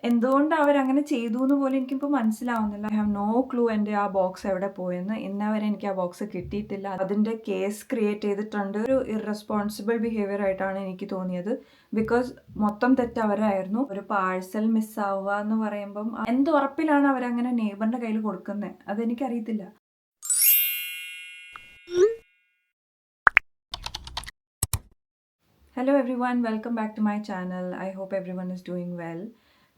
എന്തുകൊണ്ട് അവരങ്ങനെ ചെയ്തു എന്ന് പോലും എനിക്കിപ്പോൾ മനസ്സിലാവുന്നില്ല. ഐ ഹാവ് നോ ക്ലൂ എൻ്റെ ആ ബോക്സ് എവിടെ പോയെന്ന്. ഇന്നവരെ എനിക്ക് ആ ബോക്സ് കിട്ടിയിട്ടില്ല. അതിൻ്റെ കേസ് ക്രിയേറ്റ് ചെയ്തിട്ടുണ്ട്. ഒരു ഇറസ്പോൺസിബിൾ ബിഹേവിയർ ആയിട്ടാണ് എനിക്ക് തോന്നിയത്. ബിക്കോസ് മൊത്തം തെറ്റ് അവരായിരുന്നു. ഒരു പാഴ്സൽ മിസ്സാവുക എന്ന് പറയുമ്പം എന്ത് ഉറപ്പിലാണ് അവരങ്ങനെ നെയ്ബറിൻ്റെ കയ്യിൽ കൊടുക്കുന്നത്? അതെനിക്കറിയത്തില്ല. Hello everyone, welcome back to my channel. I hope everyone is doing well.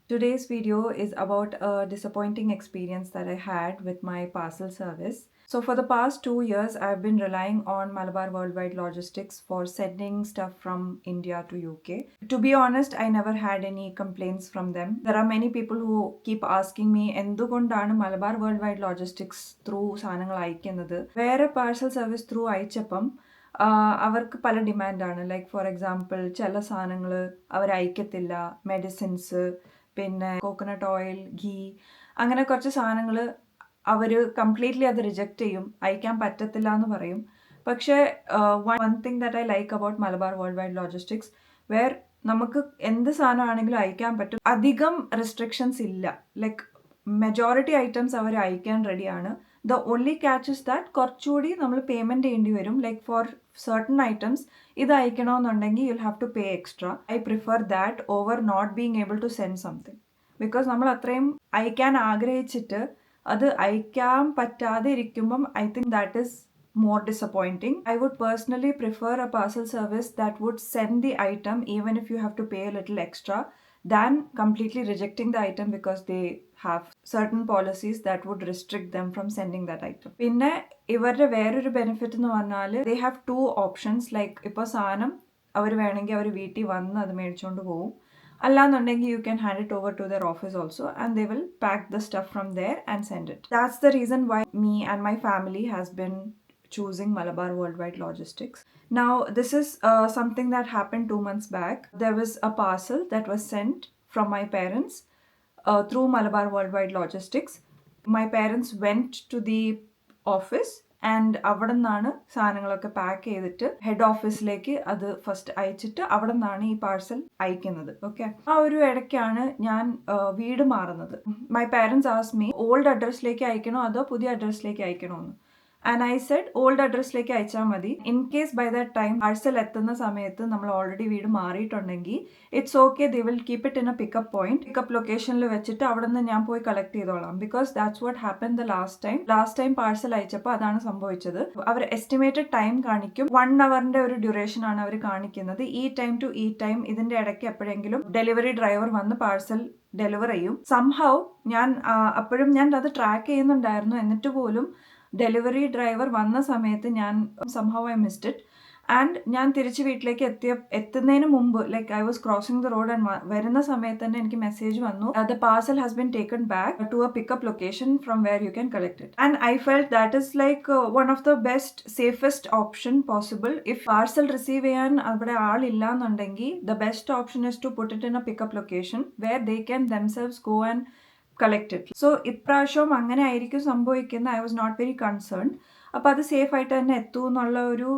Today's video is about a disappointing experience that I had with my parcel service. So for the past 2 years, I've been relying on Malabar Worldwide Logistics for sending stuff from India to UK. To be honest, I never had any complaints from them. There are many people who keep asking me, എന്തുകൊണ്ടാണ് Malabar world wide logistics through സാധനങ്ങൾ അയക്കുന്നത്? വേറെ parcel service through അയച്ചപ്പം അവർക്ക് പല ഡിമാൻഡാണ്. Like for example ചില സാധനങ്ങൾ അവർ അയക്കത്തില്ല, medicines, പിന്നെ coconut oil, ഘീ, അങ്ങനെ കുറച്ച് സാധനങ്ങൾ അവർ കംപ്ലീറ്റ്ലി അത് റിജക്റ്റ് ചെയ്യും, അയക്കാൻ പറ്റത്തില്ല എന്ന് പറയും. പക്ഷേ one thing that I like about Malabar world wide logistics, where നമുക്ക് എന്ത് സാധനമാണെങ്കിലും അയക്കാൻ പറ്റും. അധികം റെസ്ട്രിക്ഷൻസ് ഇല്ല. ലൈക്ക് മെജോറിറ്റി ഐറ്റംസ് അവർ അയക്കാൻ റെഡിയാണ്. The only catch is that കുറച്ചുകൂടി നമ്മൾ പേയ്മെൻറ്റ് ചെയ്യേണ്ടി വരും. ലൈക്ക് ഫോർ certain items ഇത് അയക്കണമെന്നുണ്ടെങ്കിൽ you'll have to pay extra. I prefer that over not being able to send something. Because നമ്മൾ അത്രയും അയക്കാൻ ആഗ്രഹിച്ചിട്ട് അത് അയക്കാൻ പറ്റാതെ ഇരിക്കുമ്പം I think that is more disappointing. I would personally prefer a parcel service that would send the item even if you have to pay a little extra than completely rejecting the item because they have certain policies that would restrict them from sending that item. പിന്നെ ഇവരുടെ വേറൊരു benefit എന്ന് പറഞ്ഞാൽ they have two options. Like ഇപ്പോൾ സാധനം അവർ വേണമെങ്കിൽ അവർ വീട്ടിൽ വന്ന് അത് മേടിച്ചുകൊണ്ട് പോകും, അല്ലാന്നുണ്ടെങ്കിൽ you can hand it over to their office also and they will pack the stuff from there and send it. That's the reason why me and my family has been choosing Malabar Worldwide Logistics. Now, this is something that happened 2 months back. There was a parcel that was sent from my parents through Malabar Worldwide Logistics. My parents went to the office and അവിടെ നിന്നാണ് സാധനങ്ങളൊക്കെ pack ചെയ്തിട്ട് head ഓഫീസിലേക്ക് അത് first അയച്ചിട്ട് അവിടെ നിന്നാണ് ഈ പാർസൽ അയക്കുന്നത്. ഓക്കെ, ആ ഒരു ഇടയ്ക്കാണ് ഞാൻ വീട് മാറുന്നത്. My parents asked me old അഡ്രസ്സിലേക്ക് അയക്കണോ അതോ പുതിയ അഡ്രസ്സിലേക്ക് അയക്കണോ എന്ന്. ആൻഡ് ഐ സെഡ് ഓൾഡ് അഡ്രസ്സിലേക്ക് അയച്ചാൽ മതി. In case by that time parcel എത്തുന്ന സമയത്ത് നമ്മൾ ഓൾറെഡി വീട് മാറിയിട്ടുണ്ടെങ്കിൽ it's okay, they will keep it in a pickup point. Pickup ലൊക്കേഷനിൽ വെച്ചിട്ട് അവിടെ നിന്ന് ഞാൻ പോയി കളക്ട് ചെയ്തോളാം. Because that's what happen the last time parcel അയച്ചപ്പോൾ അതാണ് സംഭവിച്ചത്. അവർ എസ്റ്റിമേറ്റഡ് ടൈം കാണിക്കും, 1 hourന്റെ ഒരു ഡ്യൂറേഷൻ ആണ് അവർ കാണിക്കുന്നത്. ഈ ടൈം ടു ഈ ടൈം ഇതിന്റെ ഇടയ്ക്ക് എപ്പോഴെങ്കിലും ഡെലിവറി ഡ്രൈവർ വന്ന് പാഴ്സൽ ഡെലിവർ ചെയ്യും. സംഹൗ ഞാൻ അപ്പോഴും ഞാൻ അത് ട്രാക്ക് ചെയ്യുന്നുണ്ടായിരുന്നു. എന്നിട്ട് പോലും ഡെലിവറി ഡ്രൈവർ വന്ന സമയത്ത് ഞാൻ somehow I missed it. And ഞാൻ തിരിച്ച് വീട്ടിലേക്ക് എത്തുന്നതിന് മുമ്പ് like I was crossing the road and വരുന്ന സമയത്ത് തന്നെ എനിക്ക് മെസ്സേജ് വന്നു, the parcel has been taken back to a pickup location from where you can collect it. And I felt that is like one of the best safest option possible. If parcel receive ചെയ്യാൻ അവിടെ ആളില്ല എന്നുണ്ടെങ്കിൽ the best option is to put it in a pickup location where they can themselves go and collected. So ഇപ്രാവശ്യവും അങ്ങനെ ആയിരിക്കും സംഭവിക്കുന്നത്. I was not very concerned. അപ്പോൾ അത് സേഫ് ആയിട്ട് തന്നെ എത്തും എന്നുള്ള ഒരു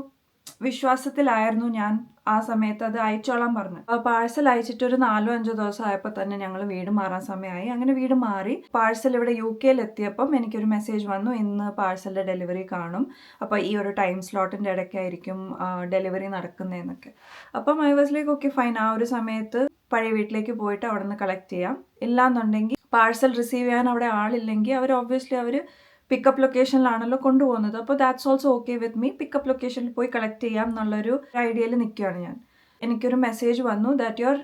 വിശ്വാസത്തിലായിരുന്നു ഞാൻ ആ സമയത്ത് അത് അയച്ചോളാൻ പറഞ്ഞു. പാഴ്സൽ അയച്ചിട്ട് ഒരു 4-5 ദിവസം ആയപ്പോൾ തന്നെ ഞങ്ങൾ വീട് മാറാൻ സമയമായി. അങ്ങനെ വീട് മാറി പാഴ്സൽ ഇവിടെ UK എത്തിയപ്പം എനിക്കൊരു മെസ്സേജ് വന്നു, ഇന്ന് പാഴ്സലിൻ്റെ ഡെലിവറി കാണും, അപ്പോൾ ഈ ഒരു ടൈം സ്ലോട്ടിൻ്റെ ഇടയ്ക്കായിരിക്കും ഡെലിവറി നടക്കുന്നതെന്നൊക്കെ. അപ്പം I was like okay fine, ആ ഒരു സമയത്ത് പഴയ വീട്ടിലേക്ക് പോയിട്ട് അവിടെ നിന്ന് കളക്ട് ചെയ്യാം. ഇല്ലാന്നുണ്ടെങ്കിൽ പാഴ്സൽ റിസീവ് ചെയ്യാൻ അവിടെ ആളില്ലെങ്കിൽ അവർ ഒബ്വിയസ്ലി അവർ പിക്കപ്പ് ലൊക്കേഷനിലാണല്ലോ കൊണ്ടുപോകുന്നത്. അപ്പോൾ that's also okay with me. Pickup ലൊക്കേഷനിൽ പോയി കളക്ട് ചെയ്യാം എന്നുള്ളൊരു ഐഡിയയിൽ നിൽക്കുകയാണ് ഞാൻ. എനിക്കൊരു മെസ്സേജ് വന്നു that your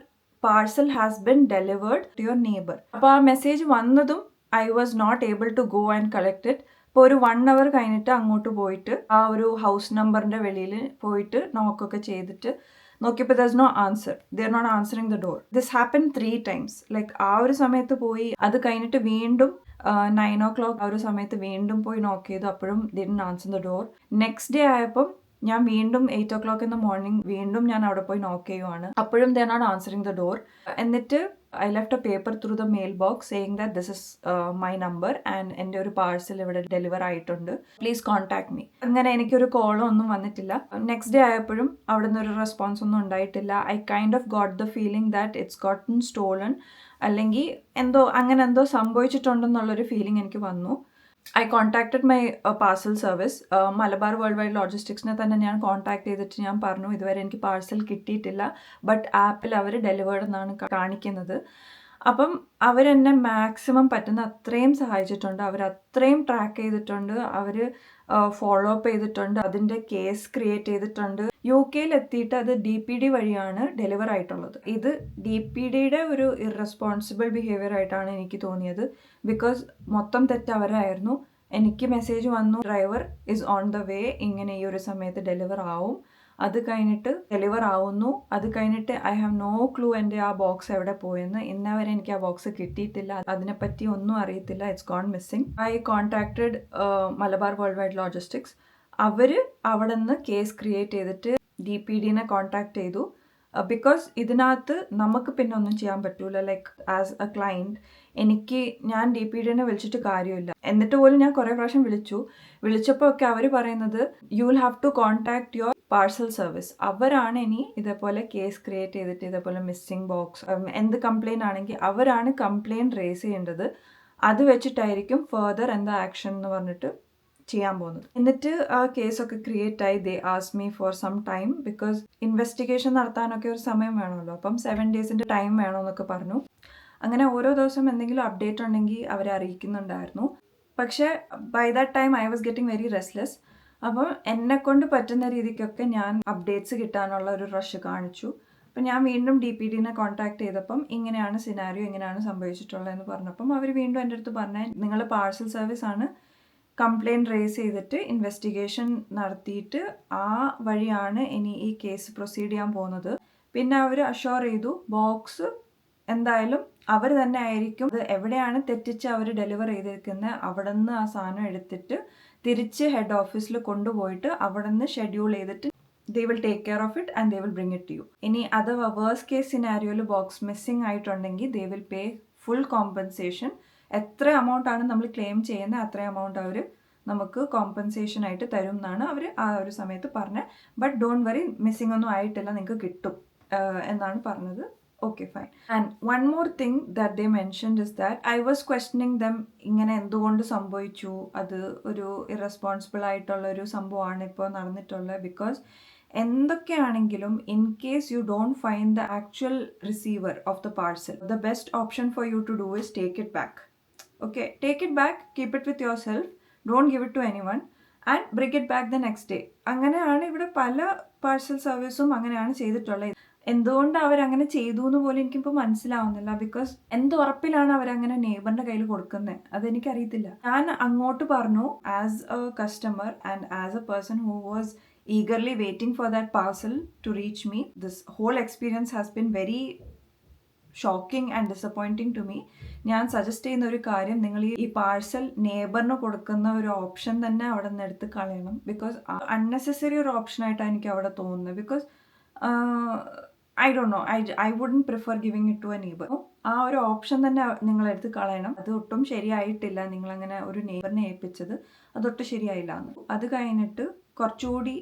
parcel has been delivered to your neighbour. അപ്പോൾ ആ മെസ്സേജ് വന്നതും I was not able to go and collect it. ഇപ്പോൾ ഒരു 1 hour കഴിഞ്ഞിട്ട് അങ്ങോട്ട് പോയിട്ട് ആ ഒരു ഹൗസ് നമ്പറിൻ്റെ വെളിയിൽ പോയിട്ട് നോക്കൊക്കെ ചെയ്തിട്ട് നോക്കിയപ്പോൾ there's no answer. They are not answering the door. This happened 3 times. Like ആ ഒരു സമയത്ത് പോയി, അത് കഴിഞ്ഞിട്ട് വീണ്ടും 9 o'clock ആ ഒരു സമയത്ത് വീണ്ടും പോയി നോക്ക് ചെയ്തു, അപ്പോഴും didn't answer the door. Next day ആയപ്പം ഞാൻ വീണ്ടും 8 o'clock in the morning വീണ്ടും ഞാൻ അവിടെ പോയി നോക്ക് ചെയ്യുവാണ്, അപ്പോഴും they are not answering the door. എന്നിട്ട് I left a paper through the mailbox saying that this is my number and എൻ്റെ ഒരു പാഴ്സൽ ഇവിടെ ഡെലിവർ ആയിട്ടുണ്ട്, പ്ലീസ് കോൺടാക്ട് മീ. അങ്ങനെ എനിക്കൊരു കോളോ ഒന്നും വന്നിട്ടില്ല. നെക്സ്റ്റ് ഡേ ആയപ്പോഴും അവിടെ നിന്ന് ഒരു റെസ്പോൺസ് ഒന്നും ഉണ്ടായിട്ടില്ല. I kind of got the feeling that it's gotten stolen അല്ലെങ്കിൽ അങ്ങനെ എന്തോ സംഭവിച്ചിട്ടുണ്ടെന്നുള്ളൊരു ഫീലിംഗ് എനിക്ക് വന്നു. I contacted my parcel service. Malabar world wide ലോജിസ്റ്റിക്സിനെ തന്നെ ഞാൻ കോൺടാക്ട് ചെയ്തിട്ട് ഞാൻ പറഞ്ഞു ഇതുവരെ എനിക്ക് പാർസൽ കിട്ടിയിട്ടില്ല, ബട്ട് ആപ്പിൽ അവർ ഡെലിവേർഡ് എന്നാണ് കാണിക്കുന്നത്. അപ്പം അവരെന്നെ മാക്സിമം പറ്റുന്ന അത്രയും സഹായിച്ചിട്ടുണ്ട്. അവർ അത്രയും ട്രാക്ക് ചെയ്തിട്ടുണ്ട്, അവർ ഫോളോ അപ്പ് ചെയ്തിട്ടുണ്ട്, അതിൻ്റെ കേസ് ക്രിയേറ്റ് ചെയ്തിട്ടുണ്ട്. UK എത്തിയിട്ട് അത് DPD വഴിയാണ് ഡെലിവർ ആയിട്ടുള്ളത്. ഇത് DPDയുടെ ഒരു ഇറസ്പോൺസിബിൾ ബിഹേവിയർ ആയിട്ടാണ് എനിക്ക് തോന്നിയത്. ബിക്കോസ് മൊത്തം തെറ്റ് അവരായിരുന്നു. എനിക്ക് മെസ്സേജ് വന്നു driver is on the way, ഇങ്ങനെ ഈ ഒരു സമയത്ത് ഡെലിവർ ആവും. അത് കഴിഞ്ഞിട്ട് ഡെലിവർ ആവുന്നു. അത് കഴിഞ്ഞിട്ട് ഐ ഹാവ് നോ ക്ലൂ എൻ്റെ ആ ബോക്സ് എവിടെ പോയെന്ന്. ഇന്നേ വരെ എനിക്ക് ആ ബോക്സ് കിട്ടിയിട്ടില്ല. അതിനെപ്പറ്റി ഒന്നും അറിയത്തില്ല. It's gone missing. I contacted Malabar world wide logistics. അവർ അവിടെ നിന്ന് കേസ് ക്രിയേറ്റ് ചെയ്തിട്ട് DPDനെ കോൺടാക്ട് ചെയ്തു. ബിക്കോസ് ഇതിനകത്ത് നമുക്ക് പിന്നെ ഒന്നും ചെയ്യാൻ പറ്റൂല. ലൈക്ക് ആസ് എ ക്ലയൻറ്റ് ഞാൻ DPDനെ വിളിച്ചിട്ട് കാര്യമില്ല. എന്നിട്ട് പോലും ഞാൻ കുറേ പ്രാവശ്യം വിളിച്ചപ്പോൾ ഒക്കെ അവർ പറയുന്നത് you will have to contact your parcel service. അവരാണ് ഇനി ഇതേപോലെ കേസ് ക്രിയേറ്റ് ചെയ്തിട്ട് ഇതേപോലെ മിസ്സിംഗ് ബോക്സ് എന്ത് കംപ്ലയിൻ്റ് ആണെങ്കിൽ അവരാണ് കംപ്ലയിൻറ്റ് റേസ് ചെയ്യേണ്ടത്. അത് വെച്ചിട്ടായിരിക്കും ഫർദർ എന്താ ആക്ഷൻ എന്ന് പറഞ്ഞിട്ട് ചെയ്യാൻ പോകുന്നത്. എന്നിട്ട് ആ കേസൊക്കെ ക്രിയേറ്റ് ആയി. They ask me for some time because investigation നടത്താനൊക്കെ ഒരു സമയം വേണമല്ലോ. അപ്പം 7 days ടൈം വേണമെന്നൊക്കെ പറഞ്ഞു. അങ്ങനെ ഓരോ ദിവസം എന്തെങ്കിലും അപ്ഡേറ്റ് ഉണ്ടെങ്കിൽ അവരെ അറിയിക്കുന്നുണ്ടായിരുന്നു. പക്ഷേ by that time I was getting very restless. അപ്പം എന്നെക്കൊണ്ട് പറ്റുന്ന രീതിക്കൊക്കെ ഞാൻ അപ്ഡേറ്റ്സ് കിട്ടാനുള്ള ഒരു റഷ് കാണിച്ചു. അപ്പം ഞാൻ വീണ്ടും DPDനെ കോൺടാക്ട് ചെയ്തപ്പം ഇങ്ങനെയാണ് സിനാരിയോ, ഇങ്ങനെയാണ് സംഭവിച്ചിട്ടുള്ളതെന്ന് പറഞ്ഞപ്പം അവർ വീണ്ടും എൻ്റെ അടുത്ത് പറഞ്ഞാൽ നിങ്ങൾ പാർസൽ സർവീസ് ആണ് കംപ്ലയിൻറ്റ് റേസ് ചെയ്തിട്ട് ഇൻവെസ്റ്റിഗേഷൻ നടത്തിയിട്ട് ആ വഴിയാണ് ഇനി ഈ കേസ് പ്രൊസീഡ് ചെയ്യാൻ പോകുന്നത്. പിന്നെ അവർ അഷ്വർ ചെയ്തു ബോക്സ് എന്തായാലും അവർ തന്നെ ആയിരിക്കും അത് എവിടെയാണ് തെറ്റിച്ച് അവർ ഡെലിവർ ചെയ്തിരിക്കുന്നത് അവിടെ നിന്ന് ആ സാധനം എടുത്തിട്ട് തിരിച്ച് ഹെഡ് ഓഫീസിൽ കൊണ്ടുപോയിട്ട് അവിടെ നിന്ന് ഷെഡ്യൂൾ ചെയ്തിട്ട് they will take care of it and they will bring it to you. ഇനി അത് വേഴ്സ്റ്റ് കേസ് സിനാരിയോയിൽ ബോക്സ് മിസ്സിംഗ് ആയിട്ടുണ്ടെങ്കിൽ they will pay full compensation. എത്ര എമൗണ്ട് ആണ് നമ്മൾ ക്ലെയിം ചെയ്യുന്നത് അത്ര എമൗണ്ട് അവർ നമുക്ക് കോമ്പൻസേഷൻ ആയിട്ട് തരും എന്നാണ് അവർ ആ ഒരു സമയത്ത് പറഞ്ഞത്. ബട്ട് ഡോണ്ട് വറി, മിസ്സിംഗ് ഒന്നും ആയിട്ടില്ല, നിങ്ങൾക്ക് കിട്ടും എന്നാണ് പറഞ്ഞത്. Okay, fine. And one more thing that they mentioned is that I was questioning them ഇങ്ങനെ എന്തുകൊണ്ട് സംഭവിച്ചു, അത് ഒരു ഇറസ്പോൺസിബിൾ ആയിട്ടുള്ള ഒരു സംഭവമാണ് ഇപ്പോൾ നടന്നിട്ടുള്ളത്. ബിക്കോസ് എന്തൊക്കെയാണെങ്കിലും in case you don't find the actual receiver of the parcel, the best option for you to do is take it back. Okay, take it back, keep it with yourself, don't give it to anyone and bring it back the next day. അങ്ങനെയാണ് ഇവിടെ പല parcel സർവീസും അങ്ങനെയാണ് ചെയ്തിട്ടുള്ളത്. എന്തുകൊണ്ട് അവരങ്ങനെ ചെയ്തു എന്ന് പോലും എനിക്കിപ്പോൾ മനസ്സിലാവുന്നില്ല. ബിക്കോസ് എന്ത് ഉറപ്പിലാണ് അവരങ്ങനെ നെയ്ബറിൻ്റെ കയ്യിൽ കൊടുക്കുന്നത് അതെനിക്കറിയത്തില്ല. ഞാൻ അങ്ങോട്ട് പറഞ്ഞു as A customer and as A person who was eagerly waiting for that parcel to reach me. This whole experience has been very shocking and disappointing to me. ഞാൻ സജസ്റ്റ് ചെയ്യുന്ന ഒരു കാര്യം, നിങ്ങൾ ഈ പാഴ്സൽ നെയ്ബറിന് കൊടുക്കുന്ന ഒരു ഓപ്ഷൻ തന്നെ അവിടെ നിന്ന് എടുത്ത് കളയണം. ബിക്കോസ് അൺനെസസറി ഒരു ഓപ്ഷനായിട്ടാണ് എനിക്ക് അവിടെ തോന്നുന്നത്. Because I don't know, I wouldn't prefer giving it to a neighbour. ആ ഒരു ഓപ്ഷൻ തന്നെ നിങ്ങളെടുത്ത് കളയണം. അത് ഒട്ടും ശരിയായിട്ടില്ല, നിങ്ങളങ്ങനെ ഒരു നെയ്ബറിനെ ഏൽപ്പിച്ചത് അതൊട്ടും ശരിയായില്ല എന്ന്. അത് കഴിഞ്ഞിട്ട് കുറച്ചുകൂടി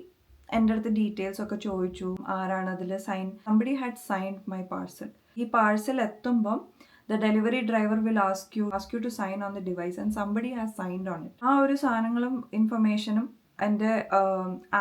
എൻ്റെ അടുത്ത് ഡീറ്റെയിൽസ് ഒക്കെ ചോദിച്ചു. ആരാണ് അതിൽ somebody had signed my parcel. ഈ പാർസൽ എത്തുമ്പം the delivery driver will ask you to sign on the device and somebody has signed on it. ആ ഒരു സാധനങ്ങളും ഇൻഫർമേഷനും എൻ്റെ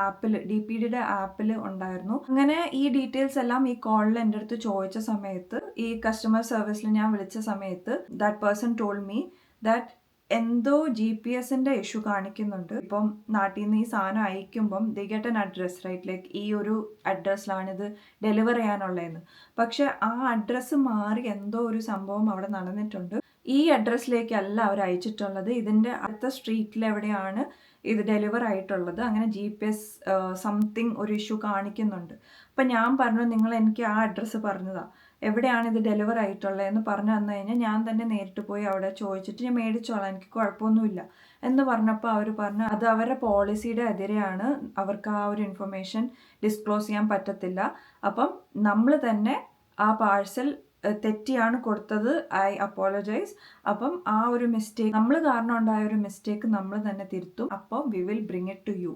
ആപ്പിൽ, DPDയുടെ ആപ്പിൽ ഉണ്ടായിരുന്നു. അങ്ങനെ ഈ ഡീറ്റെയിൽസ് എല്ലാം ഈ കോളിൽ എൻ്റെ അടുത്ത് ചോദിച്ച സമയത്ത്, ഈ കസ്റ്റമർ സർവീസിൽ ഞാൻ വിളിച്ച സമയത്ത് that person told me that എന്തോ GPS-ന്റെ ഇഷ്യൂ കാണിക്കുന്നുണ്ട്. ഇപ്പം നാട്ടിൽ നിന്ന് ഈ സാധനം അയക്കുമ്പം they get an address, right, like ഈ ഒരു അഡ്രസ്സിലാണ് ഇത് ഡെലിവർ ചെയ്യാനുള്ളതെന്ന്. പക്ഷെ ആ അഡ്രസ്സ് മാറി എന്തോ ഒരു സംഭവം അവിടെ നടന്നിട്ടുണ്ട്. ഈ അഡ്രസ്സിലേക്കല്ല അവർ അയച്ചിട്ടുള്ളത്, ഇതിൻ്റെ അടുത്ത സ്ട്രീറ്റിൽ എവിടെയാണ് ഇത് ഡെലിവർ ആയിട്ടുള്ളത്. അങ്ങനെ GPS സംതിങ് ഒരു ഇഷ്യൂ കാണിക്കുന്നുണ്ട്. അപ്പം ഞാൻ പറഞ്ഞു, നിങ്ങൾ എനിക്ക് ആ അഡ്രസ്സ് പറഞ്ഞതാണ്, എവിടെയാണ് ഇത് ഡെലിവർ ആയിട്ടുള്ളതെന്ന് പറഞ്ഞു തന്നു കഴിഞ്ഞാൽ ഞാൻ തന്നെ നേരിട്ട് പോയി അവിടെ ചോദിച്ചിട്ട് ഞാൻ മേടിച്ചോളാം, എനിക്ക് കുഴപ്പമൊന്നുമില്ല എന്ന് പറഞ്ഞപ്പോൾ അവർ പറഞ്ഞു അത് അവരുടെ പോളിസിയുടെ എതിരെയാണ്, അവർക്ക് ആ ഒരു ഇൻഫർമേഷൻ ഡിസ്ക്ലോസ് ചെയ്യാൻ പറ്റത്തില്ല. അപ്പം നമ്മൾ തന്നെ ആ പാഴ്സൽ തെറ്റിയാണ് കൊടുത്തത്, ഐ അപ്പോളജൈസ്. അപ്പം ആ ഒരു മിസ്റ്റേക്ക്, നമ്മൾ കാരണം ഉണ്ടായ ഒരു മിസ്റ്റേക്ക് നമ്മൾ തന്നെ തിരുത്തും. അപ്പം we will bring it to you.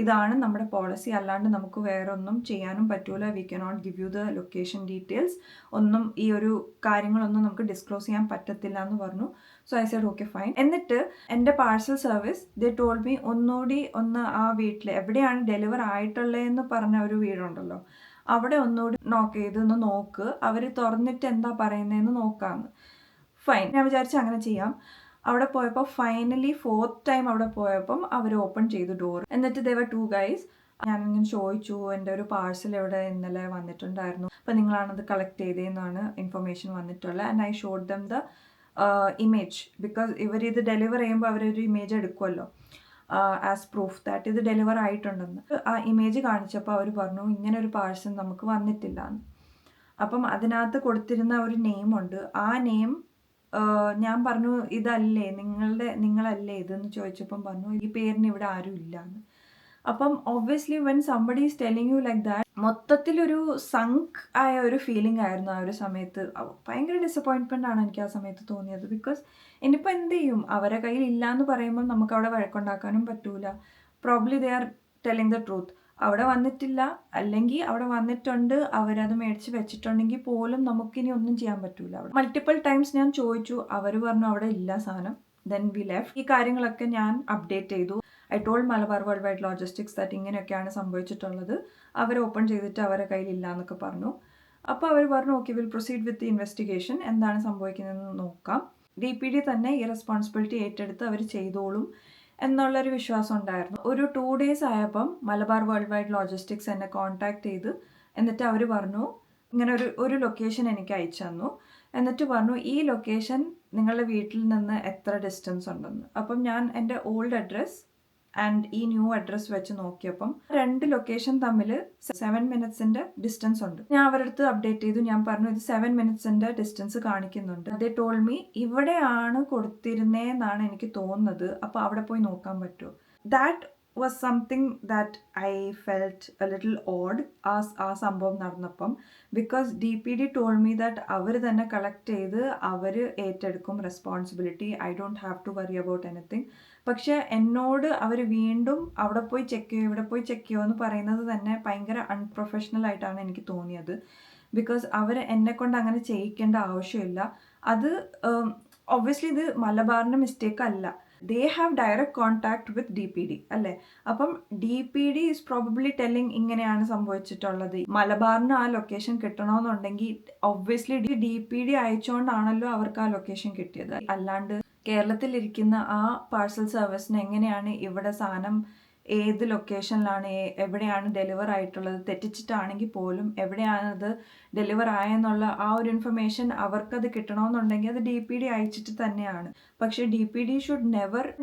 ഇതാണ് നമ്മുടെ പോളിസി, അല്ലാണ്ട് നമുക്ക് വേറെ ഒന്നും ചെയ്യാനും പറ്റൂല. We cannot give you the location details, ഒന്നും ഈ ഒരു കാര്യങ്ങളൊന്നും നമുക്ക് ഡിസ്ക്ലോസ് ചെയ്യാൻ പറ്റത്തില്ല എന്ന് പറഞ്ഞു. So I said okay fine. എന്നിട്ട് എൻ്റെ parcel service they told me ഒന്നുകൂടി ആ വീട്ടിൽ എവിടെയാണ് ഡെലിവർ ആയിട്ടുള്ളതെന്ന് പറഞ്ഞ ഒരു വീടുണ്ടല്ലോ, അവിടെ ഒന്നുകൂടി നോക്ക് ചെയ്തൊന്ന് നോക്ക്, അവർ തുറന്നിട്ട് എന്താ പറയുന്നതെന്ന് നോക്കാമെന്ന്. ഫൈൻ, ഞാൻ വിചാരിച്ചു അങ്ങനെ ചെയ്യാം. അവിടെ പോയപ്പോൾ ഫൈനലി 4th ടൈം അവിടെ പോയപ്പം അവർ ഓപ്പൺ ചെയ്തു ഡോർ. എന്നിട്ട് ദേവർ 2 ഗൈസ്. ഞാനിങ്ങനെ ചോദിച്ചു, എൻ്റെ ഒരു പാഴ്സൽ ഇവിടെ ഇന്നലെ വന്നിട്ടുണ്ടായിരുന്നു, അപ്പം നിങ്ങളാണത് കളക്ട് ചെയ്തതെന്നാണ് ഇൻഫർമേഷൻ വന്നിട്ടുള്ളത്. And I showed them the image, because ഇവരിത് ഡെലിവർ ചെയ്യുമ്പോൾ അവരൊരു ഇമേജ് എടുക്കുമല്ലോ ആസ് പ്രൂഫ് ദാറ്റ് ഇത് ഡെലിവർ ആയിട്ടുണ്ടെന്ന്. ആ ഇമേജ് കാണിച്ചപ്പോൾ അവർ പറഞ്ഞു ഇങ്ങനെ ഒരു പാഴ്സൽ നമുക്ക് വന്നിട്ടില്ല എന്ന്. അപ്പം അതിനകത്ത് കൊടുത്തിരുന്ന ഒരു നെയിമുണ്ട്. ആ നെയിം ഞാൻ പറഞ്ഞു ഇതല്ലേ നിങ്ങളല്ലേ ഇതെന്ന് ചോദിച്ചപ്പം പറഞ്ഞു ഈ പേരിന് ഇവിടെ ആരും ഇല്ല എന്ന്. അപ്പം obviously when somebody is telling you like that, മൊത്തത്തിലൊരു സങ്ക് ആയ ഒരു ഫീലിംഗ് ആയിരുന്നു ആ ഒരു സമയത്ത്. ഭയങ്കര ഡിസപ്പോയിൻറ്റ്മെൻ്റ് ആണ് എനിക്ക് ആ സമയത്ത് തോന്നിയത്. ബിക്കോസ് ഇനിയിപ്പോൾ എന്ത് ചെയ്യും, അവരെ കയ്യിൽ ഇല്ല എന്ന് പറയുമ്പോൾ നമുക്ക് അവിടെ വഴക്കുണ്ടാക്കാനും പറ്റൂല. Probably they are telling the truth. അവിടെ വന്നിട്ടില്ല, അല്ലെങ്കിൽ അവിടെ വന്നിട്ടുണ്ട്, അവരത് മേടിച്ച് വെച്ചിട്ടുണ്ടെങ്കിൽ പോലും നമുക്കിനി ഒന്നും ചെയ്യാൻ പറ്റൂല. അവിടെ മൾട്ടിപ്പിൾ ടൈംസ് ഞാൻ ചോദിച്ചു, അവർ പറഞ്ഞു അവിടെ ഇല്ല സാധനം. Then we left. ഈ കാര്യങ്ങളൊക്കെ ഞാൻ അപ്ഡേറ്റ് ചെയ്തു. I told Malabar world wide logistics that ഇങ്ങനെയൊക്കെയാണ് സംഭവിച്ചിട്ടുള്ളത്, അവർ ഓപ്പൺ ചെയ്തിട്ട് അവരുടെ കയ്യിലില്ല എന്നൊക്കെ പറഞ്ഞു. അപ്പോൾ അവർ പറഞ്ഞു okay will proceed with the investigation, എന്താണ് സംഭവിക്കുന്നതെന്ന് നോക്കാം. DPD തന്നെ ഈ റെസ്പോൺസിബിലിറ്റി ഏറ്റെടുത്ത് അവർ ചെയ്തോളും എന്നുള്ളൊരു വിശ്വാസം ഉണ്ടായിരുന്നു. ഒരു 2 days ആയപ്പം മലബാർ വേൾഡ് വൈഡ് ലോജിസ്റ്റിക്സ് എന്നെ കോൺടാക്ട് ചെയ്ത്, എന്നിട്ട് അവർ പറഞ്ഞു ഇങ്ങനെ ഒരു ലൊക്കേഷൻ എനിക്ക് അയച്ചു തന്നു. എന്നിട്ട് പറഞ്ഞു ഈ ലൊക്കേഷൻ നിങ്ങളുടെ വീട്ടിൽ നിന്ന് എത്ര ഡിസ്റ്റൻസ് ഉണ്ടെന്ന്. അപ്പം ഞാൻ എൻ്റെ ഓൾഡ് അഡ്രസ്സ് ആൻഡ് ഈ ന്യൂ അഡ്രസ്സ് വെച്ച് നോക്കിയപ്പം 2 ലൊക്കേഷൻ തമ്മിൽ 7 minutesൻ്റെ ഡിസ്റ്റൻസ് ഉണ്ട്. ഞാൻ അവരുടെ അടുത്ത് അപ്ഡേറ്റ് ചെയ്തു. ഞാൻ പറഞ്ഞു ഇത് 7 minutesൻ്റെ ഡിസ്റ്റൻസ് കാണിക്കുന്നുണ്ട്. അതേ ടോൾ മീ ഇവിടെയാണ് കൊടുത്തിരുന്നതെന്നാണ് എനിക്ക് തോന്നുന്നത്, അപ്പോൾ അവിടെ പോയി നോക്കാൻ പറ്റുമോ. That was something that I felt a little odd ആ സംഭവം നടന്നപ്പം. Because DPD told me that അവർ തന്നെ കളക്ട് ചെയ്ത് അവർ ഏറ്റെടുക്കും responsibility, I don't have to worry about anything. പക്ഷേ എന്നോട് അവർ വീണ്ടും അവിടെ പോയി ചെക്ക് ചെയ്യോ ഇവിടെ പോയി ചെക്ക് ചെയ്യുമോ എന്ന് പറയുന്നത് തന്നെ ഭയങ്കര അൺപ്രൊഫഷണൽ ആയിട്ടാണ് എനിക്ക് തോന്നിയത്. ബിക്കോസ് അവർ എന്നെ കൊണ്ട് അങ്ങനെ ചെയ്യിക്കേണ്ട ആവശ്യമില്ല. അത് ഒബ്വിയസ്ലി ഇത് മലബാറിൻ്റെ മിസ്റ്റേക്ക് അല്ല. They have direct contact with DPD അല്ലേ. അപ്പം DPD ഈസ് പ്രോബബ്ലി ടെല്ലിങ് ഇങ്ങനെയാണ് സംഭവിച്ചിട്ടുള്ളത്. മലബാറിന് ആ ലൊക്കേഷൻ കിട്ടണമെന്നുണ്ടെങ്കിൽ ഒബ്വിയസ്ലി DPD അയച്ചുകൊണ്ടാണല്ലോ അവർക്ക് ആ ലൊക്കേഷൻ കിട്ടിയത്. അല്ലാണ്ട് കേരളത്തിലിരിക്കുന്ന ആ പാഴ്സൽ സർവീസിന് എങ്ങനെയാണ് ഇവിടെ സാധനം ഏത് ലൊക്കേഷനിലാണ് എവിടെയാണ് ഡെലിവർ ആയിട്ടുള്ളത് തെറ്റിച്ചിട്ടാണെങ്കിൽ പോലും എവിടെയാണത് ഡെലിവർ ആയെന്നുള്ള ആ ഒരു ഇൻഫർമേഷൻ അവർക്കത് കിട്ടണമെന്നുണ്ടെങ്കിൽ അത് DPD അയച്ചിട്ട് തന്നെയാണ്. പക്ഷേ DPD should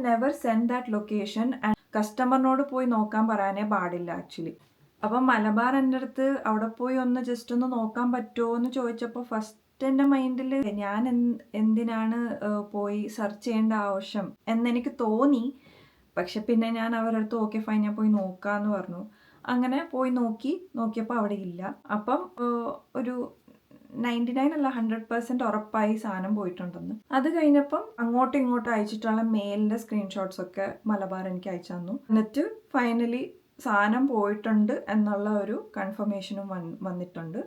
never send that location and കസ്റ്റമറിനോട് പോയി നോക്കാൻ പറയാനേ പാടില്ല ആക്ച്വലി. അപ്പം മലബാർ എൻ്റെ അടുത്ത് അവിടെ പോയി ജസ്റ്റ് ഒന്ന് നോക്കാൻ പറ്റുമോ എന്ന് ചോദിച്ചപ്പോൾ ഫസ്റ്റ് എൻ്റെ മൈൻഡിൽ ഞാൻ എന്തിനാണ് പോയി സെർച്ച് ചെയ്യേണ്ട ആവശ്യം എന്നെനിക്ക് തോന്നി. പക്ഷെ പിന്നെ ഞാൻ അവരുടെ അടുത്ത് ഓക്കെ ഫൈൻ ഞാൻ പോയി നോക്കാമെന്ന് പറഞ്ഞു. അങ്ങനെ പോയി നോക്കിയപ്പോൾ അവിടെ ഇല്ല. അപ്പം ഒരു 99 അല്ല 100% ഉറപ്പായി സാധനം പോയിട്ടുണ്ടെന്ന്. അത് കഴിഞ്ഞപ്പം അങ്ങോട്ടും ഇങ്ങോട്ടും അയച്ചിട്ടുള്ള മെയിലിൻ്റെ സ്ക്രീൻഷോട്ട്സ് ഒക്കെ മലബാർ എനിക്ക് അയച്ചു തന്നു. എന്നിട്ട് ഫൈനലി സാധനം പോയിട്ടുണ്ട് എന്നുള്ള ഒരു കൺഫർമേഷനും വന്നിട്ടുണ്ട്.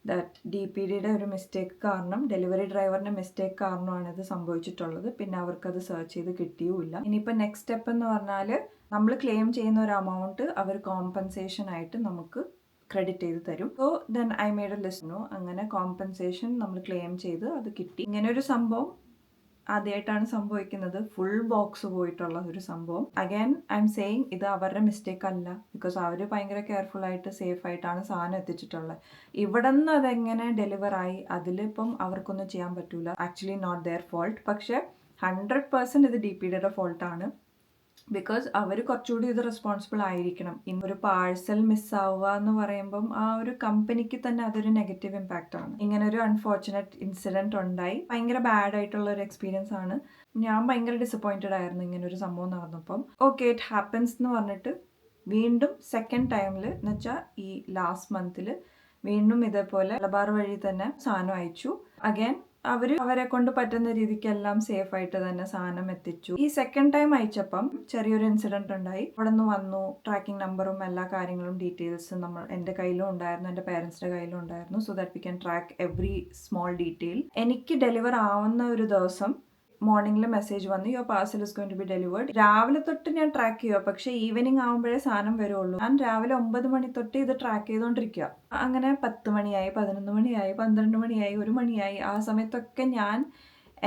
ദാറ്റ് DPDയുടെ ഒരു മിസ്റ്റേക്ക് കാരണം, ഡെലിവറി ഡ്രൈവറിൻ്റെ മിസ്റ്റേക്ക് കാരണമാണ് ഇത് സംഭവിച്ചിട്ടുള്ളത്. പിന്നെ അവർക്കത് സെർച്ച് ചെയ്ത് കിട്ടിയുമില്ല. ഇനിയിപ്പോൾ നെക്സ്റ്റ് സ്റ്റെപ്പ് എന്ന് പറഞ്ഞാൽ നമ്മൾ ക്ലെയിം ചെയ്യുന്ന ഒരു എമൗണ്ട് അവർ കോമ്പൻസേഷൻ ആയിട്ട് നമുക്ക് ക്രെഡിറ്റ് ചെയ്ത് തരും. So then I made A list. അങ്ങനെ കോമ്പൻസേഷൻ നമ്മൾ ക്ലെയിം ചെയ്ത് അത് കിട്ടി. ഇങ്ങനെ ഒരു സംഭവം ആദ്യമായിട്ടാണ് സംഭവിക്കുന്നത്, ഫുൾ ബോക്സ് പോയിട്ടുള്ള ഒരു സംഭവം. അഗൈൻ ഐ എം സെയിങ് ഇത് അവരുടെ മിസ്റ്റേക്ക് അല്ല. ബിക്കോസ് അവർ ഭയങ്കര കെയർഫുള്ളായിട്ട് സേഫായിട്ടാണ് സാധനം എത്തിച്ചിട്ടുള്ളത്. ഇവിടെ നിന്ന് അതെങ്ങനെ ഡെലിവർ ആയി അതിലിപ്പം അവർക്കൊന്നും ചെയ്യാൻ പറ്റൂല. Actually not their fault. പക്ഷേ 100% ഇത് DPDയുടെ ഫോൾട്ടാണ്. ബിക്കോസ് അവർ കുറച്ചുകൂടി ഇത് റെസ്പോൺസിബിൾ ആയിരിക്കണം. ഒരു പാഴ്സൽ മിസ്സാവുക എന്ന് പറയുമ്പം ആ ഒരു കമ്പനിക്ക് തന്നെ അതൊരു നെഗറ്റീവ് ഇമ്പാക്റ്റ് ആണ്. ഇങ്ങനെ ഒരു അൺഫോർച്ചുനേറ്റ് ഇൻസിഡൻറ്റ് ഉണ്ടായി. ഭയങ്കര ബാഡ് ആയിട്ടുള്ള ഒരു എക്സ്പീരിയൻസ് ആണ്. ഞാൻ ഭയങ്കര ഡിസപ്പോയിൻറ്റഡ് ആയിരുന്നു ഇങ്ങനെ ഒരു സംഭവം നടന്നപ്പം. ഓക്കെ ഇറ്റ് ഹാപ്പൻസ് എന്ന് പറഞ്ഞിട്ട് വീണ്ടും സെക്കൻഡ് ടൈമിൽ എന്ന് വെച്ചാൽ ഈ ലാസ്റ്റ് മന്തിൽ വീണ്ടും ഇതേപോലെ മലബാർ വഴി തന്നെ സാധനം അയച്ചു. അഗൈൻ അവരെ കൊണ്ട് പറ്റുന്ന രീതിക്കെല്ലാം സേഫ് ആയിട്ട് തന്നെ സാധനം എത്തിച്ചു. ഈ സെക്കൻഡ് ടൈം അയച്ചപ്പം ചെറിയൊരു ഇൻസിഡന്റ് ഉണ്ടായി. അവിടെ നിന്ന് വന്നു, ട്രാക്കിംഗ് നമ്പറും എല്ലാ കാര്യങ്ങളും ഡീറ്റെയിൽസും എൻ്റെ കയ്യിലും ഉണ്ടായിരുന്നു, എൻ്റെ പേരൻസിന്റെ കയ്യിലും ഉണ്ടായിരുന്നു. So that we can track every small detail. എനിക്ക് ഡെലിവർ ആവുന്ന ഒരു ദിവസം മോർണിംഗിൽ മെസ്സേജ് വന്നു, your parcel is going to be delivered. രാവിലെ തൊട്ട് ഞാൻ ട്രാക്ക് ചെയ്യുക, പക്ഷേ ഈവനിങ് ആകുമ്പോഴേ സാധനം വരുള്ളൂ. ഞാൻ രാവിലെ 9 മണി തൊട്ട് ഇത് ട്രാക്ക് ചെയ്തുകൊണ്ടിരിക്കുക. അങ്ങനെ 10 മണിയായി, 11 മണിയായി, 12 മണിയായി, 1 മണിയായി. ആ സമയത്തൊക്കെ ഞാൻ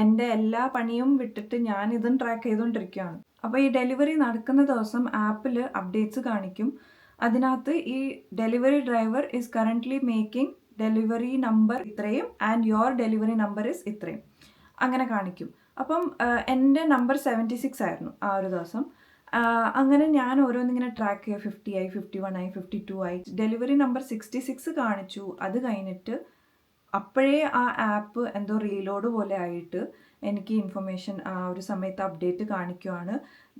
എൻ്റെ എല്ലാ പണിയും വിട്ടിട്ട് ഞാൻ ഇതും ട്രാക്ക് ചെയ്തുകൊണ്ടിരിക്കുകയാണ്. അപ്പോൾ ഈ ഡെലിവറി നടക്കുന്ന ദിവസം ആപ്പിൽ അപ്ഡേറ്റ്സ് കാണിക്കും. അതിനകത്ത് ഈ delivery driver is currently making delivery number ഇത്രയും and your delivery number is ഇത്രയും, അങ്ങനെ കാണിക്കും. അപ്പം എൻ്റെ നമ്പർ 76 ആയിരുന്നു ആ ഒരു ദിവസം. അങ്ങനെ ഞാൻ ഓരോന്നിങ്ങനെ ട്രാക്ക് ചെയ്യുക. 50 ആയി, 51 ആയി, 52 ആയി. ഡെലിവറി നമ്പർ 66 കാണിച്ചു. അത് കഴിഞ്ഞിട്ട് അപ്പോഴേ ആ ആപ്പ് എന്തോ റീലോഡ് പോലെ ആയിട്ട് എനിക്ക് ഇൻഫർമേഷൻ ആ ഒരു സമയത്ത് അപ്ഡേറ്റ് കാണിക്കുവാണ്.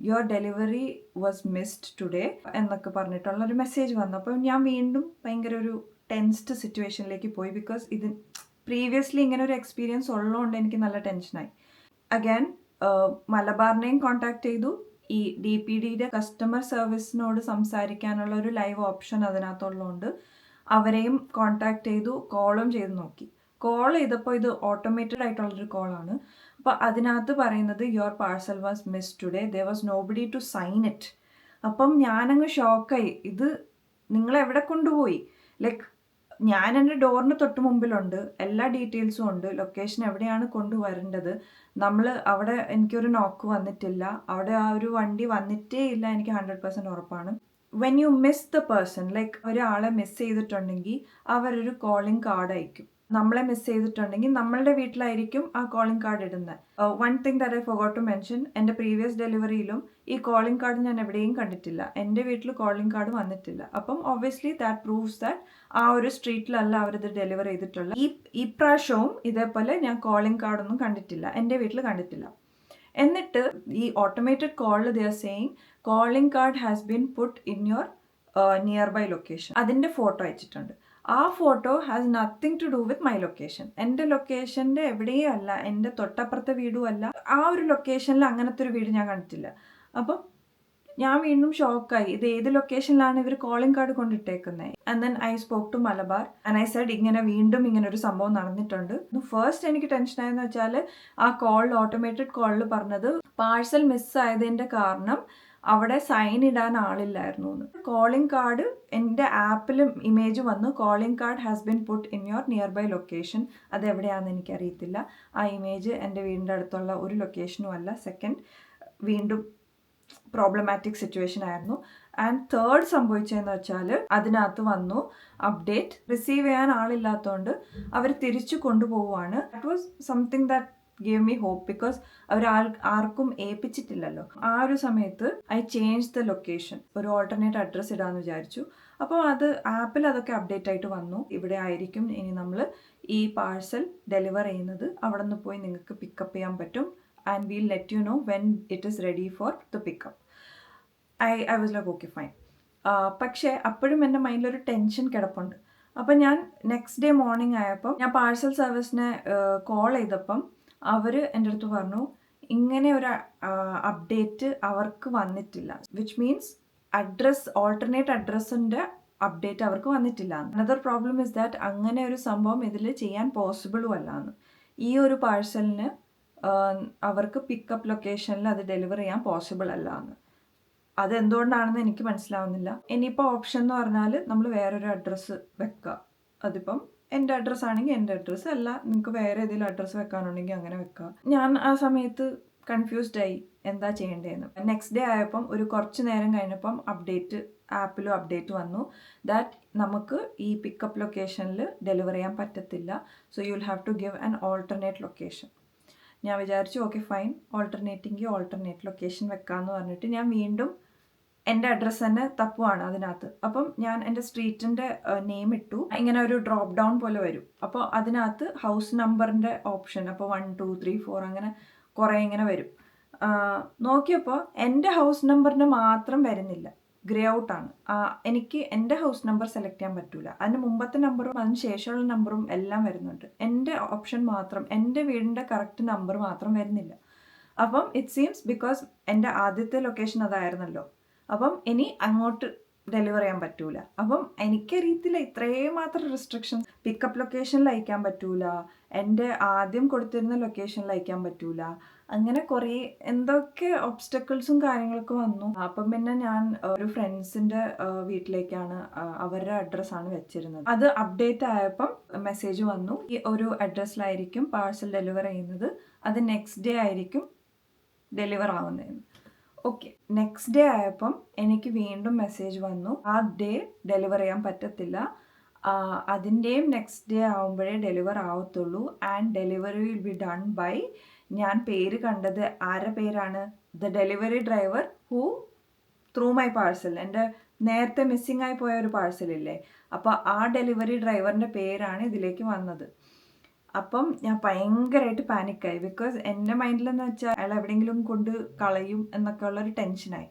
Your delivery was missed today എന്നൊക്കെ പറഞ്ഞിട്ടുള്ള ഒരു മെസ്സേജ് വന്നു. അപ്പോൾ ഞാൻ വീണ്ടും ഭയങ്കര ഒരു ടെൻസ്ഡ് സിറ്റുവേഷനിലേക്ക് പോയി. ബിക്കോസ് ഇത് പ്രീവിയസ്ലി ഇങ്ങനെ ഒരു എക്സ്പീരിയൻസ് ഉള്ളതുകൊണ്ട് എനിക്ക് നല്ല ടെൻഷനായി. അഗൈൻ മലബാറിനെയും കോൺടാക്ട് ചെയ്തു. ഈ DPDയുടെ കസ്റ്റമർ സർവീസിനോട് സംസാരിക്കാനുള്ള ഒരു ലൈവ് ഓപ്ഷൻ അതിനകത്തുള്ളതുകൊണ്ട് അവരെയും കോൺടാക്ട് ചെയ്തു, കോളും ചെയ്ത് നോക്കി. കോൾ ചെയ്തപ്പോൾ ഇത് ഓട്ടോമേറ്റഡ് ആയിട്ടുള്ളൊരു കോളാണ്. അപ്പോൾ അതിനകത്ത് പറയുന്നത് your parcel was miss today, there was nobody to sign it. അപ്പം ഞാനങ്ങ് ഷോക്കായി. ഇത് നിങ്ങളെവിടെ കൊണ്ടുപോയി? ലൈക്ക് ഞാൻ എൻ്റെ ഡോറിന് തൊട്ട് മുമ്പിലുണ്ട്, എല്ലാ ഡീറ്റെയിൽസും ഉണ്ട്, ലൊക്കേഷൻ എവിടെയാണ് കൊണ്ടുവരേണ്ടത്. നമ്മൾ അവിടെ എനിക്കൊരു നോക്ക് വന്നിട്ടില്ല, അവിടെ ആ ഒരു വണ്ടി വന്നിട്ടേ ഇല്ല, എനിക്ക് 100% ഉറപ്പാണ്. When you miss the person, like ഒരാളെ മിസ് ചെയ്തിട്ടുണ്ടെങ്കിൽ അവരൊരു കോളിംഗ് കാർഡ് അയക്കും. നമ്മളെ മിസ് ചെയ്തിട്ടുണ്ടെങ്കിൽ നമ്മളുടെ വീട്ടിലായിരിക്കും ആ കോളിംഗ് കാർഡ് ഇടുന്നത്. One thing that I forgot to mention, എൻ്റെ പ്രീവിയസ് ഡെലിവറിയിലും ഈ കോളിംഗ് കാർഡ് ഞാൻ എവിടെയും കണ്ടിട്ടില്ല. എൻ്റെ വീട്ടിൽ കോളിംഗ് കാർഡ് വന്നിട്ടില്ല. അപ്പം ഒബ്വിയസ്ലി ദാറ്റ് പ്രൂവ്സ് ദാറ്റ് ആ ഒരു സ്ട്രീറ്റിലല്ല അവരിത് ഡെലിവർ ചെയ്തിട്ടുള്ള. ഈ പ്രാവശ്യവും ഇതേപോലെ ഞാൻ കോളിംഗ് കാർഡൊന്നും കണ്ടിട്ടില്ല, എൻ്റെ വീട്ടിൽ കണ്ടിട്ടില്ല. എന്നിട്ട് ഈ ഓട്ടോമേറ്റഡ് കോളിൽ they are saying calling card has been put in your nearby location. അതിൻ്റെ ഫോട്ടോ അയച്ചിട്ടുണ്ട്. ആ photo has nothing to do with my location. എൻ്റെ ലൊക്കേഷൻ്റെ എവിടെയും അല്ല, എൻ്റെ തൊട്ടപ്പുറത്തെ വീടും അല്ല. ആ ഒരു ലൊക്കേഷനിൽ അങ്ങനത്തെ ഒരു വീട് ഞാൻ കണ്ടിട്ടില്ല. അപ്പം ഞാൻ വീണ്ടും ഷോക്കായി. ഇത് ഏത് ലൊക്കേഷനിലാണ് ഇവർ കോളിംഗ് കാർഡ് കൊണ്ടിട്ടേക്കുന്നത്? And then I spoke to Malabar and I said വീണ്ടും ഇങ്ങനെ ഒരു സംഭവം നടന്നിട്ടുണ്ട്. ഫസ്റ്റ് എനിക്ക് ടെൻഷനായെന്ന് വെച്ചാൽ ആ കോളിൽ, ഓട്ടോമേറ്റഡ് കോളിൽ പറഞ്ഞത് പാഴ്സൽ മിസ്സായതിൻ്റെ കാരണം അവിടെ സൈൻ ഇടാൻ ആളില്ലായിരുന്നു എന്ന്. കോളിംഗ് കാർഡ് എൻ്റെ ആപ്പിലും ഇമേജ് വന്നു, calling card has been put in your nearby location. അതെവിടെയാണെന്ന് എനിക്കറിയത്തില്ല. ആ ഇമേജ് എൻ്റെ വീടിൻ്റെ അടുത്തുള്ള ഒരു ലൊക്കേഷനും അല്ല. സെക്കൻഡ്, വീണ്ടും പ്രോബ്ലമാറ്റിക് സിറ്റുവേഷൻ ആയിരുന്നു. ആൻഡ് തേർഡ് സംഭവിച്ചതെന്ന് വെച്ചാൽ അതിനകത്ത് വന്നു അപ്ഡേറ്റ് റിസീവ് ചെയ്യാൻ ആളില്ലാത്തതുകൊണ്ട് അവർ തിരിച്ചു കൊണ്ടുപോവുകയാണ്. That was something that gave me hope, because അവർ ആർക്കും ഏൽപ്പിച്ചിട്ടില്ലല്ലോ. ആ ഒരു സമയത്ത് ഐ ചേഞ്ച് ദ ലൊക്കേഷൻ, ഒരു ഓൾട്ടർനേറ്റ് അഡ്രസ്സ് ഇടാമെന്ന് വിചാരിച്ചു. അപ്പോൾ അത് ആപ്പിൽ അതൊക്കെ അപ്ഡേറ്റ് ആയിട്ട് വന്നു. ഇവിടെ ആയിരിക്കും ഇനി നമ്മൾ ഈ പാഴ്സൽ ഡെലിവർ ചെയ്യുന്നത്, അവിടെ നിന്ന് പോയി നിങ്ങൾക്ക് പിക്കപ്പ് ചെയ്യാൻ പറ്റും. And wheel let you know when it is ready for the pickup. I was like okay fine. പക്ഷേ അപ്പോഴും എൻ്റെ മൈൻഡിലൊരു ടെൻഷൻ കിടപ്പുണ്ട്. അപ്പം ഞാൻ നെക്സ്റ്റ് ഡേ മോർണിംഗ് ആയപ്പം ഞാൻ പാഴ്സൽ സർവീസിനെ കോൾ ചെയ്തപ്പം അവർ എൻ്റെ അടുത്ത് പറഞ്ഞു ഇങ്ങനെ ഒരു അപ്ഡേറ്റ് അവർക്ക് വന്നിട്ടില്ല, വിച്ച് മീൻസ് ഓൾട്ടർനേറ്റ് അഡ്രസ്സിൻ്റെ അപ്ഡേറ്റ് അവർക്ക് വന്നിട്ടില്ല. അനദർ പ്രോബ്ലം ഇസ് ദാറ്റ് അങ്ങനെ ഒരു സംഭവം ഇതിൽ ചെയ്യാൻ പോസിബിളും അല്ലാന്ന്. ഈ ഒരു പാഴ്സലിന് അവർക്ക് പിക്കപ്പ് ലൊക്കേഷനിൽ അത് ഡെലിവർ ചെയ്യാൻ പോസിബിൾ അല്ല എന്ന്. അതെന്തുകൊണ്ടാണെന്ന് എനിക്ക് മനസ്സിലാവുന്നില്ല. ഇനിയിപ്പോൾ ഓപ്ഷൻ എന്ന് പറഞ്ഞാൽ നമ്മൾ വേറൊരു അഡ്രസ്സ് വെക്കുക. അതിപ്പം എൻ്റെ അഡ്രസ്സ് ആണെങ്കിൽ എൻ്റെ അഡ്രസ്സ് അല്ല, നിങ്ങൾക്ക് വേറെ ഏതെങ്കിലും അഡ്രസ്സ് വെക്കാനുണ്ടെങ്കിൽ അങ്ങനെ വെക്കുക. ഞാൻ ആ സമയത്ത് കൺഫ്യൂസ്ഡ് ആയി എന്താ ചെയ്യേണ്ടതെന്ന്. നെക്സ്റ്റ് ഡേ ആയപ്പം ഒരു കുറച്ച് നേരം കഴിഞ്ഞപ്പം ആപ്പിലും അപ്ഡേറ്റ് വന്നു ദാറ്റ് നമുക്ക് ഈ പിക്കപ്പ് ലൊക്കേഷനിൽ ഡെലിവർ ചെയ്യാൻ പറ്റത്തില്ല. So you will have to give an alternate location. ഞാൻ വിചാരിച്ചു ഓക്കെ ഫൈൻ, ഓൾട്ടർനേറ്റ് ലൊക്കേഷൻ വെക്കാമെന്ന് പറഞ്ഞിട്ട് ഞാൻ വീണ്ടും എൻ്റെ അഡ്രസ്സ് തന്നെ തപ്പുവാണ് അതിനകത്ത്. അപ്പം ഞാൻ എൻ്റെ സ്ട്രീറ്റിൻ്റെ നെയിം ഇട്ടു. ഇങ്ങനെ ഒരു ഡ്രോപ്പ് ഡൗൺ പോലെ വരും. അപ്പോൾ അതിനകത്ത് ഹൗസ് നമ്പറിൻ്റെ ഓപ്ഷൻ, അപ്പോൾ 1 2 3 4 അങ്ങനെ കുറേ ഇങ്ങനെ വരും. നോക്കിയപ്പോൾ എൻ്റെ ഹൗസ് നമ്പറിന് മാത്രം വരുന്നില്ല. ഗ്രേ ഔട്ടാണ്. എനിക്ക് എൻ്റെ ഹൗസ് നമ്പർ സെലക്ട് ചെയ്യാൻ പറ്റില്ല. അതിന് മുമ്പത്തെ നമ്പറും അതിന് ശേഷമുള്ള നമ്പറും എല്ലാം വരുന്നുണ്ട്. എൻ്റെ ഓപ്ഷൻ മാത്രം, എൻ്റെ വീടിൻ്റെ കറക്റ്റ് നമ്പർ മാത്രം വരുന്നില്ല. അപ്പം ഇറ്റ് സീംസ് ബിക്കോസ് എൻ്റെ ആദ്യത്തെ ലൊക്കേഷൻ അതായിരുന്നല്ലോ, അപ്പം ഇനി അങ്ങോട്ട് ഡെലിവർ ചെയ്യാൻ പറ്റൂല. അപ്പം എനിക്കറിയത്തില്ല ഇത്രയും മാത്രം റെസ്ട്രിക്ഷൻസ്. പിക്കപ്പ് ലൊക്കേഷനിൽ അയക്കാൻ പറ്റൂല, എൻ്റെ ആദ്യം കൊടുത്തിരുന്ന ലൊക്കേഷനിൽ അയക്കാൻ പറ്റൂല, അങ്ങനെ കുറേ എന്തൊക്കെ ഒബ്സ്റ്റക്കിൾസും കാര്യങ്ങളൊക്കെ വന്നു. അപ്പം പിന്നെ ഞാൻ ഒരു ഫ്രണ്ട്സിൻ്റെ വീട്ടിലേക്കാണ് അവരുടെ അഡ്രസ്സാണ് വെച്ചിരുന്നത്. അത് അപ്ഡേറ്റ് ആയപ്പം മെസ്സേജ് വന്നു, ഈ ഒരു അഡ്രസ്സിലായിരിക്കും പാഴ്സൽ ഡെലിവർ ചെയ്യുന്നത്, അത് നെക്സ്റ്റ് ഡേ ആയിരിക്കും ഡെലിവർ ആവുന്നതെന്ന്. ഓക്കെ, നെക്സ്റ്റ് ഡേ ആയപ്പം എനിക്ക് വീണ്ടും മെസ്സേജ് വന്നു, ആ ഡേ ഡെലിവർ ചെയ്യാൻ പറ്റത്തില്ല, അതിൻ്റെയും നെക്സ്റ്റ് ഡേ ആവുമ്പോഴേ ഡെലിവർ ആവത്തുള്ളൂ. And delivery will be done by, ഞാൻ പേര് കണ്ടത് ആരുടെ പേരാണ്, the delivery driver who threw my parcel. എൻ്റെ നേരത്തെ മിസ്സിംഗ് ആയി പോയ ഒരു പാഴ്സലില്ലേ, അപ്പോൾ ആ ഡെലിവറി ഡ്രൈവറിൻ്റെ പേരാണ് ഇതിലേക്ക് വന്നത്. അപ്പം ഞാൻ ഭയങ്കരമായിട്ട് പാനിക്കായി. ബിക്കോസ് എൻ്റെ മൈൻഡിലെന്ന് വെച്ചാൽ അയാൾ എവിടെയെങ്കിലും കൊണ്ട് കളയും എന്നൊക്കെ ഉള്ളൊരു ടെൻഷനായി.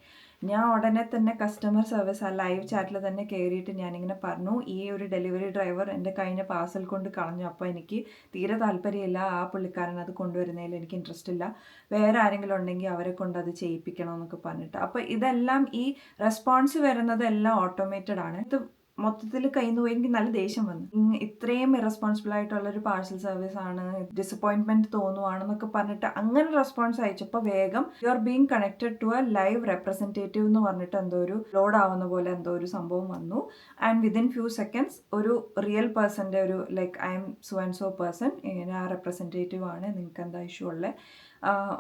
ഞാൻ ഉടനെ തന്നെ കസ്റ്റമർ സർവീസ് ആ ലൈവ് ചാറ്റിൽ തന്നെ കയറിയിട്ട് ഞാനിങ്ങനെ പറഞ്ഞു, ഈ ഒരു ഡെലിവറി ഡ്രൈവർ എൻ്റെ കഴിഞ്ഞ പാർസൽ കൊണ്ട് കളഞ്ഞു, അപ്പോൾ എനിക്ക് തീരെ താല്പര്യമില്ല, ആ പുള്ളിക്കാരൻ അത് കൊണ്ടുവരുന്നതിൽ എനിക്ക് ഇൻട്രസ്റ്റ് ഇല്ല, വേറെ ആരെങ്കിലും ഉണ്ടെങ്കിൽ അവരെ കൊണ്ട് അത് ചെയ്യിപ്പിക്കണം എന്നൊക്കെ പറഞ്ഞിട്ട്. അപ്പോൾ ഇതെല്ലാം ഈ റെസ്പോൺസ് വരുന്നത് എല്ലാം ഓട്ടോമേറ്റഡ് ആണ്. ഇത് മൊത്തത്തിൽ കയ്യിൽ നിന്ന് പോയി എനിക്ക് നല്ല ദേഷ്യം വന്നു. ഇത്രയും ഇറസ്പോൺസിബിൾ ആയിട്ടുള്ളൊരു പാഴ്സൽ സർവീസ് ആണ്, ഡിസപ്പോയിൻമെന്റ് തോന്നുവാണെന്നൊക്കെ പറഞ്ഞിട്ട് അങ്ങനെ റെസ്പോൺസ് അയച്ചപ്പോൾ വേഗം you are being connected to a live representative എന്ന് പറഞ്ഞിട്ട് എന്തോ ഒരു ലോഡ് ആവുന്ന പോലെ എന്തോ ഒരു സംഭവം വന്നു. ആൻഡ് വിതിൻ ഫ്യൂ സെക്കൻഡ്സ് ഒരു റിയൽ പേഴ്സൻ്റെ ഒരു like I M so and so person, ഇങ്ങനെ ആ റെപ്രസെൻറ്റേറ്റീവ് ആണ്, നിങ്ങൾക്ക് എന്താ ഇഷ്യൂ ഉള്ളത്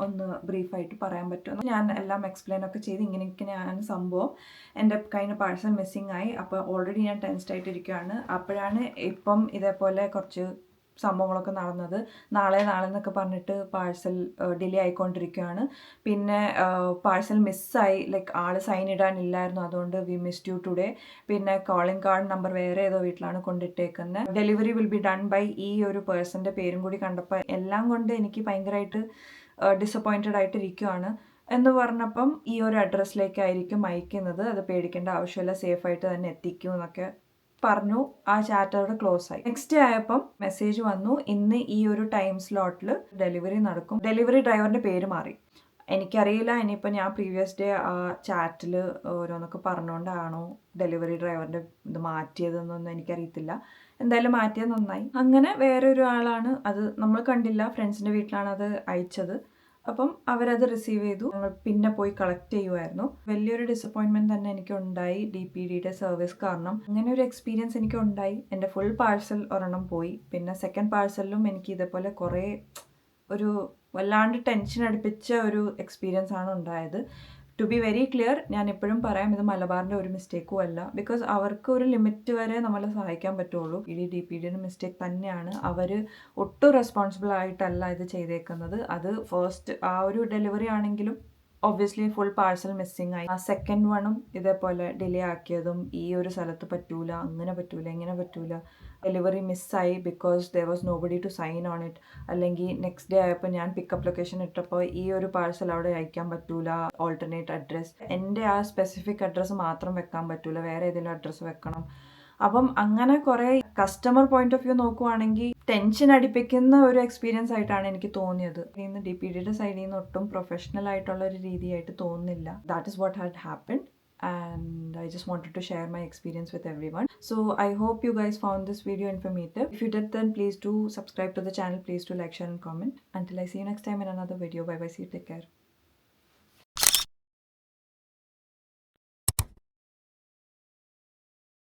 ഒന്ന് ബ്രീഫായിട്ട് പറയാൻ പറ്റുമെന്ന് ഞാൻ എല്ലാം എക്സ്പ്ലെയിൻ ഒക്കെ ചെയ്ത് ഇങ്ങനെയാണ് സംഭവം, എൻ്റെ കഴിഞ്ഞ പാഴ്സൽ മിസ്സിങ് ആയി. അപ്പോൾ ഓൾറെഡി ഞാൻ ടെൻസ്ഡ് ആയിട്ടിരിക്കുകയാണ്. അപ്പോഴാണ് ഇപ്പം ഇതേപോലെ കുറച്ച് സംഭവങ്ങളൊക്കെ നടന്നത്. നാളെ എന്നൊക്കെ പറഞ്ഞിട്ട് പാഴ്സൽ ഡിലേ ആയിക്കൊണ്ടിരിക്കുകയാണ്. പിന്നെ പാഴ്സൽ മിസ്സായി, ലൈക്ക് ആൾ സൈൻ ഇടാനില്ലായിരുന്നു, അതുകൊണ്ട് വി മിസ്ഡ് യു ടുഡേ. പിന്നെ കോളിംഗ് കാർഡ് നമ്പർ വേറെ ഏതോ വീട്ടിലാണ് കൊണ്ടിട്ടേക്കുന്നത്. Delivery will be done by ഈ ഒരു പേഴ്സൻ്റെ പേരും കൂടി കണ്ടപ്പോൾ എല്ലാം കൊണ്ട് എനിക്ക് ഭയങ്കരമായിട്ട് ഡിസപ്പോയിൻറ്റഡ് ആയിട്ടിരിക്കുകയാണ്. എന്ന് പറഞ്ഞപ്പം ഈ ഒരു അഡ്രസ്സിലേക്കായിരിക്കും അയക്കുന്നത്, അത് പേടിക്കേണ്ട ആവശ്യമില്ല, സേഫായിട്ട് തന്നെ എത്തിക്കും എന്നൊക്കെ പറഞ്ഞു. ആ ചാറ്റോടെ ക്ലോസ് ആയി. നെക്സ്റ്റ് ഡേ ആയപ്പം മെസ്സേജ് വന്നു, ഇന്ന് ഈ ഒരു ടൈം സ്ലോട്ടിൽ ഡെലിവറി നടക്കും. ഡെലിവറി ഡ്രൈവറിൻ്റെ പേര് മാറി. എനിക്കറിയില്ല ഇനിയിപ്പോൾ ഞാൻ പ്രീവിയസ് ഡേ ആ ചാറ്റിൽ ഓരോന്നൊക്കെ പറഞ്ഞുകൊണ്ടാണോ ഡെലിവറി ഡ്രൈവറിൻ്റെ ഇത് മാറ്റിയതെന്നൊന്നും എനിക്കറിയത്തില്ല. എന്തായാലും മാറ്റിയത് നന്നായി. അങ്ങനെ വേറെ ഒരു ആളാണ്, അത് നമ്മൾ കണ്ടില്ല, ഫ്രണ്ട്സിൻ്റെ വീട്ടിലാണ് അത് അയച്ചത്. അപ്പം അവരത് റിസീവ് ചെയ്തു, ഞങ്ങൾ പിന്നെ പോയി കളക്ട് ചെയ്യുമായിരുന്നു. വലിയൊരു ഡിസപ്പോയിൻമെൻറ്റ് തന്നെ എനിക്ക് ഉണ്ടായി DPDയുടെ സർവീസ് കാരണം. അങ്ങനെ ഒരു എക്സ്പീരിയൻസ് എനിക്ക് ഉണ്ടായി. എൻ്റെ ഫുൾ പാഴ്സൽ ഒരെണ്ണം പോയി. പിന്നെ സെക്കൻഡ് പാഴ്സലിലും എനിക്ക് ഇതേപോലെ കുറേ ഒരു വല്ലാണ്ട് ടെൻഷൻ അടുപ്പിച്ച ഒരു എക്സ്പീരിയൻസ് ആണ് ഉണ്ടായത്. ടു ബി വെരി ക്ലിയർ, ഞാൻ എപ്പോഴും പറയാം, ഇത് മലബാറിൻ്റെ ഒരു മിസ്റ്റേക്കും അല്ല. ബിക്കോസ് അവർക്ക് ഒരു ലിമിറ്റ് വരെ നമ്മളെ സഹായിക്കാൻ പറ്റുള്ളൂ. DPDയുടെ മിസ്റ്റേക്ക് തന്നെയാണ്. അവർ ഒട്ടും റെസ്പോൺസിബിൾ ആയിട്ടല്ല ഇത് ചെയ്തേക്കുന്നത്. അത് ഫസ്റ്റ് ആ ഒരു ഡെലിവറി ആണെങ്കിലും ഒബ്വിയസ്ലി ഫുൾ പാഴ്സൽ മിസ്സിങ് ആയി. ആ സെക്കൻഡ് വണ്ണും ഇതേപോലെ ഡിലേ ആക്കിയതും ഈ ഒരു സ്ഥലത്ത് പറ്റൂല, അങ്ങനെ പറ്റൂല, ഇങ്ങനെ പറ്റൂല, ഡെലിവറി മിസ്സായി because there was nobody to sign on it. അല്ലെങ്കിൽ നെക്സ്റ്റ് ഡേ ആയപ്പോൾ ഞാൻ പിക്കപ്പ് ലൊക്കേഷൻ ഇട്ടപ്പോൾ ഈ ഒരു പാഴ്സൽ അവിടെ അയക്കാൻ പറ്റൂല, ഓൾട്ടർനേറ്റ് അഡ്രസ്സ്, എൻ്റെ ആ സ്പെസിഫിക് അഡ്രസ്സ് മാത്രം വെക്കാൻ പറ്റൂല, വേറെ ഏതെങ്കിലും അഡ്രസ്സ് വെക്കണം. അപ്പം അങ്ങനെ കുറേ കസ്റ്റമർ പോയിന്റ് ഓഫ് വ്യൂ നോക്കുവാണെങ്കിൽ ടെൻഷൻ അടിപ്പിക്കുന്ന ഒരു എക്സ്പീരിയൻസ് ആയിട്ടാണ് എനിക്ക് തോന്നിയത്. ഇന്ന് DPDയുടെ സൈഡിൽ നിന്ന് ഒട്ടും പ്രൊഫഷണൽ ആയിട്ടുള്ള ഒരു രീതിയായിട്ട് തോന്നുന്നില്ല. That is what had happened. And I just wanted to share my experience with everyone. So I hope you guys found this video informative. If you did, then please do subscribe to the channel. Please do like, share and comment. Until I see you next time in another video. Bye bye. See you. Take care.